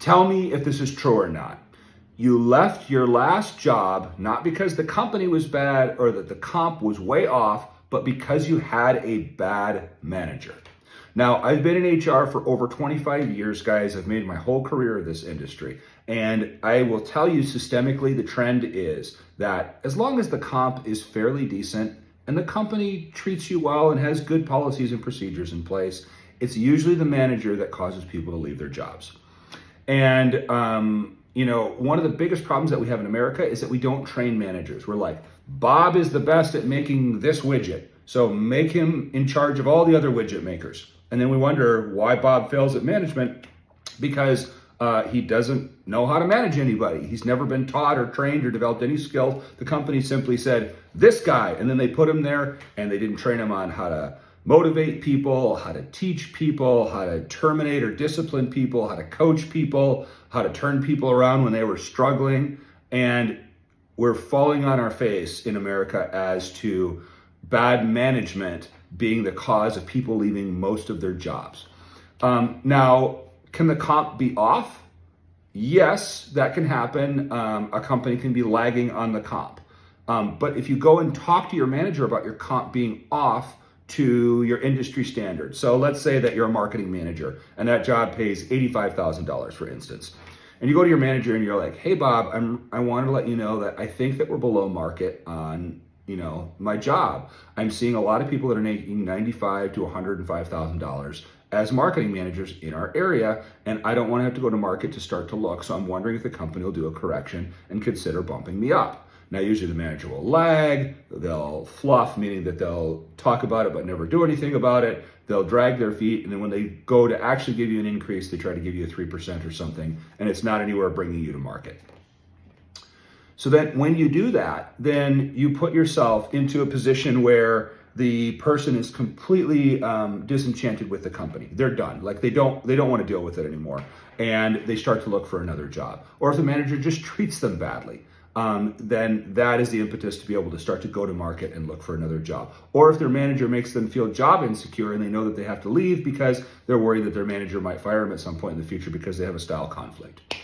Tell me if this is true or not. You left your last job not because the company was bad or that the comp was way off, but because you had a bad manager. Now, I've been in HR for over 25 years, guys. I've made my whole career in this industry. And I will tell you systemically, the trend is that as long as the comp is fairly decent and the company treats you well and has good policies and procedures in place, it's usually the manager that causes people to leave their jobs. And, one of the biggest problems that we have in America is that we don't train managers. We're like, Bob is the best at making this widget, so make him in charge of all the other widget makers. And then we wonder why Bob fails at management, because he doesn't know how to manage anybody. He's never been taught or trained or developed any skills. The company simply said, this guy, and then they put him there and they didn't train him on how to motivate people, how to teach people, how to terminate or discipline people, how to coach people, how to turn people around when they were struggling. And we're falling on our face in America as to bad management being the cause of people leaving most of their jobs. Now, can the comp be off? Yes, that can happen. A company can be lagging on the comp. But if you go and talk to your manager about your comp being off to your industry standard. So let's say that you're a marketing manager and that job pays $85,000, for instance. And you go to your manager and you're like, hey, Bob, I wanted to let you know that I think that we're below market on my job. I'm seeing a lot of people that are making $95,000 to $105,000 as marketing managers in our area, and I don't want to have to go to market to start to look. So I'm wondering if the company will do a correction and consider bumping me up. Now, usually the manager will lag, they'll fluff, meaning that they'll talk about it but never do anything about it. They'll drag their feet, and then when they go to actually give you an increase, they try to give you a 3% or something, and it's not anywhere bringing you to market. So then when you do that, then you put yourself into a position where the person is completely disenchanted with the company. They're done. Like they don't want to deal with it anymore. And they start to look for another job. Or if the manager just treats them badly, then that is the impetus to be able to start to go to market and look for another job. Or if their manager makes them feel job insecure and they know that they have to leave because they're worried that their manager might fire them at some point in the future because they have a style conflict.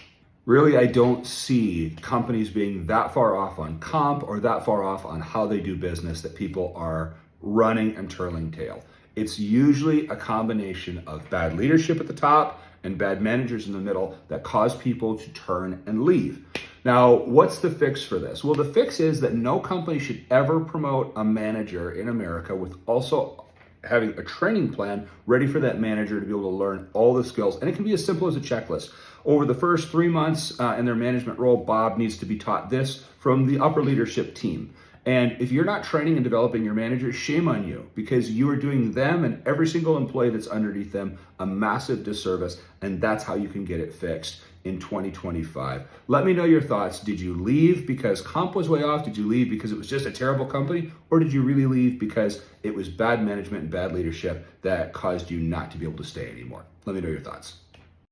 Really, I don't see companies being that far off on comp or that far off on how they do business that people are running and turning tail. It's usually a combination of bad leadership at the top and bad managers in the middle that cause people to turn and leave. Now, what's the fix for this? Well, the fix is that no company should ever promote a manager in America with also having a training plan ready for that manager to be able to learn all the skills. And it can be as simple as a checklist. Over the first 3 months in their management role, Bob needs to be taught this from the upper leadership team. And if you're not training and developing your manager, shame on you, because you are doing them and every single employee that's underneath them a massive disservice, and that's how you can get it fixed in 2025. Let me know your thoughts. Did you leave because comp was way off? Did you leave because it was just a terrible company? Or did you really leave because it was bad management and bad leadership that caused you not to be able to stay anymore? Let me know your thoughts.